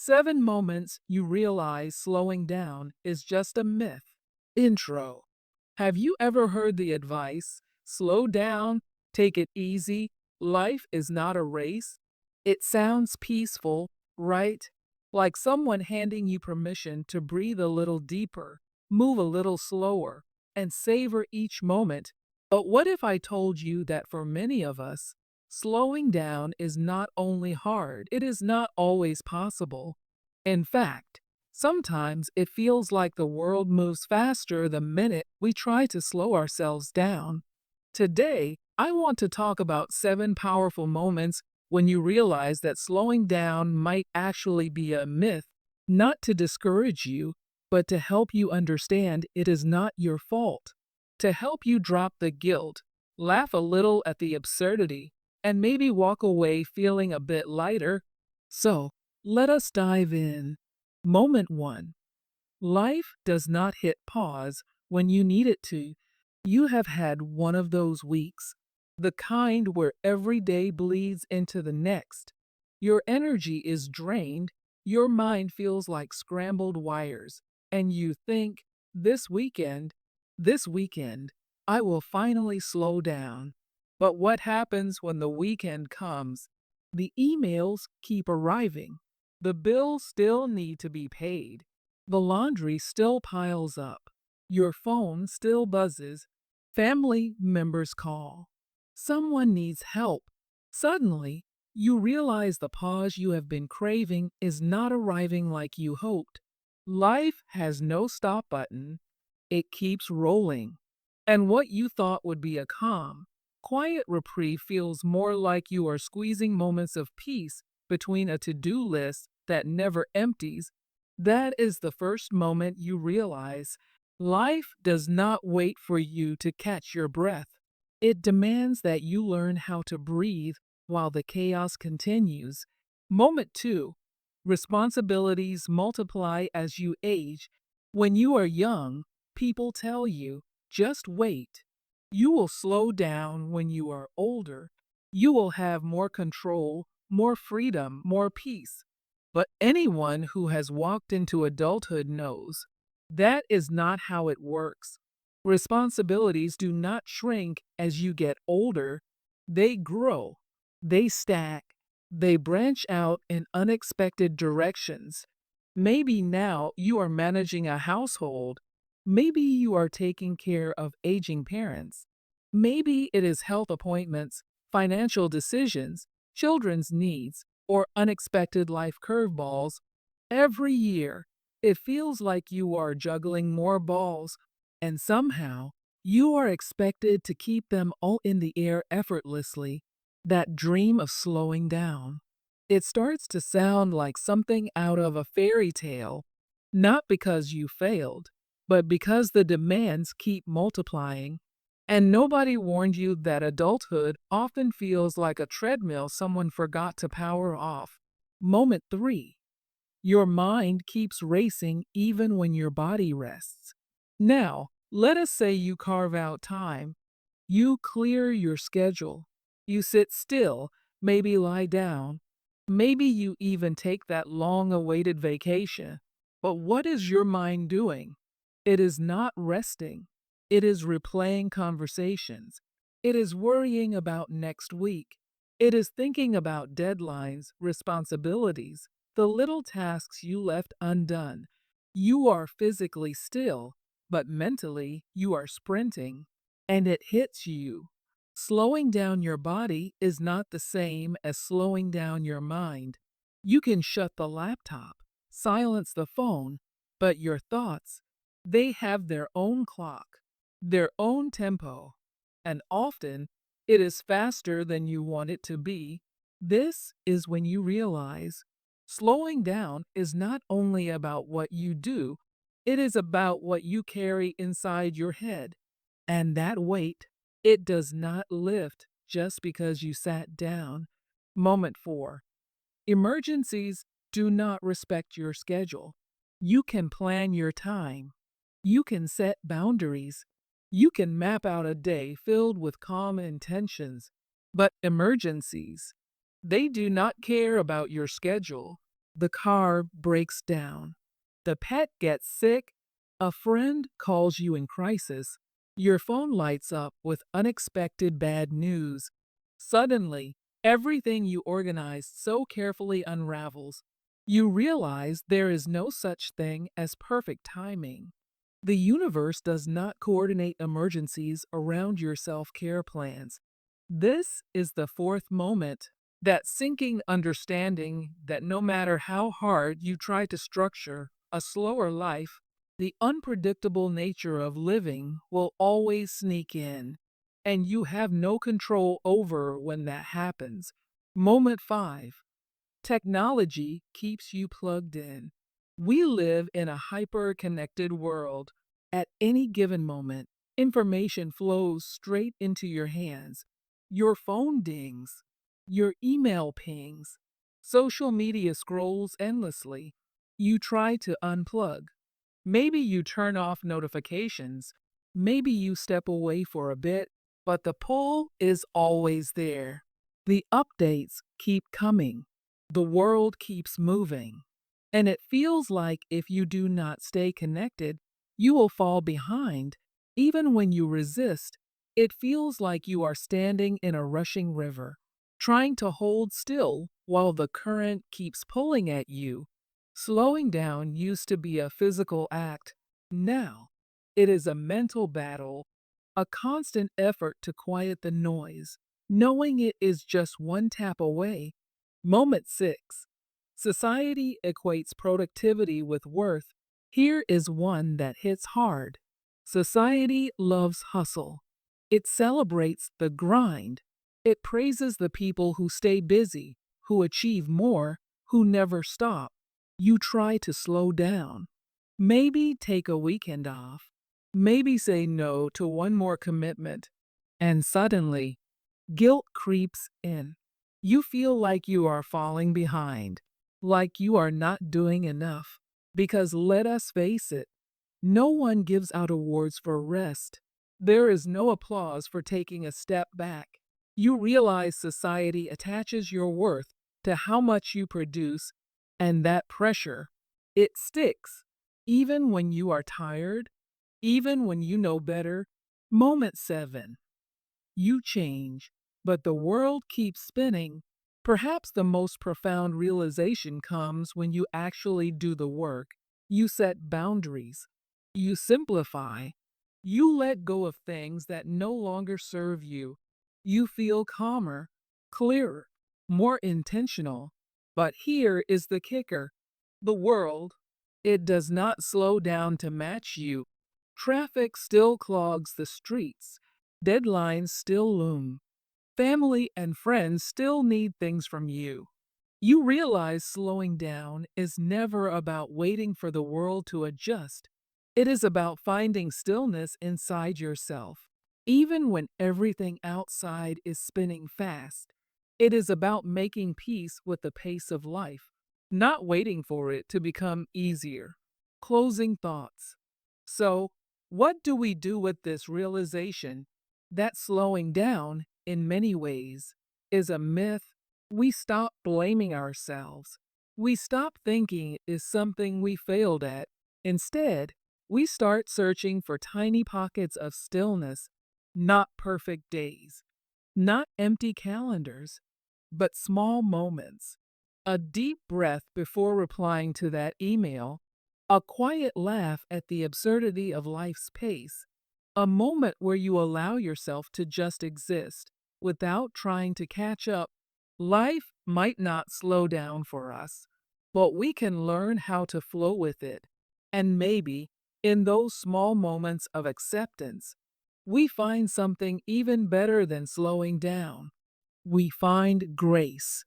7 moments you realize slowing down is just a myth. Intro. Have you ever heard the advice, slow down, take it easy, life is not a race? It sounds peaceful, right? Like someone handing you permission to breathe a little deeper, move a little slower, and savor each moment. But what if I told you that for many of us, slowing down is not only hard, it is not always possible. In fact, sometimes it feels like the world moves faster the minute we try to slow ourselves down. Today, I want to talk about 7 powerful moments when you realize that slowing down might actually be a myth, not to discourage you, but to help you understand it is not your fault. To help you drop the guilt, laugh a little at the absurdity, and maybe walk away feeling a bit lighter. So, let us dive in. Moment 1. Life does not hit pause when you need it to. You have had one of those weeks, the kind where every day bleeds into the next. Your energy is drained, your mind feels like scrambled wires, and you think, this weekend, this weekend, I will finally slow down. But what happens when the weekend comes? The emails keep arriving. The bills still need to be paid. The laundry still piles up. Your phone still buzzes. Family members call. Someone needs help. Suddenly, you realize the pause you have been craving is not arriving like you hoped. Life has no stop button. It keeps rolling. And what you thought would be a calm, quiet reprieve feels more like you are squeezing moments of peace between a to-do list that never empties. That is the first moment you realize life does not wait for you to catch your breath. It demands that you learn how to breathe while the chaos continues. Moment 2. Responsibilities multiply as you age. When you are young, people tell you, just wait. You will slow down when you are older. You will have more control, more freedom, more peace. But anyone who has walked into adulthood knows that is not how it works. Responsibilities do not shrink as you get older, they grow, they stack, they branch out in unexpected directions. Maybe now you are managing a household. Maybe you are taking care of aging parents. Maybe it is health appointments, financial decisions, children's needs, or unexpected life curveballs. Every year, it feels like you are juggling more balls, and somehow you are expected to keep them all in the air effortlessly. That dream of slowing down. It starts to sound like something out of a fairy tale, not because you failed, but because the demands keep multiplying. And nobody warned you that adulthood often feels like a treadmill someone forgot to power off. Moment 3. Your mind keeps racing even when your body rests. Now, let us say you carve out time. You clear your schedule. You sit still, maybe lie down. Maybe you even take that long awaited vacation. But what is your mind doing? It is not resting. It is replaying conversations. It is worrying about next week. It is thinking about deadlines, responsibilities, the little tasks you left undone. You are physically still, but mentally you are sprinting. And it hits you. Slowing down your body is not the same as slowing down your mind. You can shut the laptop, silence the phone, but your thoughts, they have their own clock, their own tempo, and often it is faster than you want it to be. This is when you realize slowing down is not only about what you do, it is about what you carry inside your head. And that weight, it does not lift just because you sat down. Moment 4. Emergencies do not respect your schedule. You can plan your time. You can set boundaries. You can map out a day filled with calm intentions. But emergencies, they do not care about your schedule. The car breaks down. The pet gets sick. A friend calls you in crisis. Your phone lights up with unexpected bad news. Suddenly, everything you organized so carefully unravels. You realize there is no such thing as perfect timing. The universe does not coordinate emergencies around your self care plans. This is the fourth moment, that sinking understanding that no matter how hard you try to structure a slower life, the unpredictable nature of living will always sneak in, and you have no control over when that happens. Moment 5. Technology keeps you plugged in. We live in a hyper connected world. At any given moment, information flows straight into your hands. Your phone dings, your email pings, social media scrolls endlessly. You try to unplug. Maybe you turn off notifications. Maybe you step away for a bit, but the pull is always there. The updates keep coming. The world keeps moving. And it feels like if you do not stay connected, you will fall behind. Even when you resist, it feels like you are standing in a rushing river, trying to hold still while the current keeps pulling at you. Slowing down used to be a physical act. Now, it is a mental battle, a constant effort to quiet the noise, knowing it is just one tap away. Moment 6. Society equates productivity with worth. Here is one that hits hard. Society loves hustle. It celebrates the grind. It praises the people who stay busy, who achieve more, who never stop. You try to slow down. Maybe take a weekend off. Maybe say no to one more commitment. And suddenly, guilt creeps in. You feel like you are falling behind, like you are not doing enough. Because let us face it, no one gives out awards for rest. There is no applause for taking a step back. You realize society attaches your worth to how much you produce, and that pressure, it sticks. Even when you are tired, even when you know better. Moment 7. You change, but the world keeps spinning. Perhaps the most profound realization comes when you actually do the work. You set boundaries. You simplify. You let go of things that no longer serve you. You feel calmer, clearer, more intentional. But here is the kicker. The world, it does not slow down to match you. Traffic still clogs the streets. Deadlines still loom. Family and friends still need things from you. You realize slowing down is never about waiting for the world to adjust. It is about finding stillness inside yourself. Even when everything outside is spinning fast, it is about making peace with the pace of life, not waiting for it to become easier. Closing thoughts. So, what do we do with this realization that slowing down, in many ways, is a myth? We stop blaming ourselves. We stop thinking it is something we failed at. Instead, we start searching for tiny pockets of stillness, not perfect days, not empty calendars, but small moments. A deep breath before replying to that email, a quiet laugh at the absurdity of life's pace, a moment where you allow yourself to just exist without trying to catch up. Life might not slow down for us, but we can learn how to flow with it. And maybe, in those small moments of acceptance, we find something even better than slowing down. We find grace.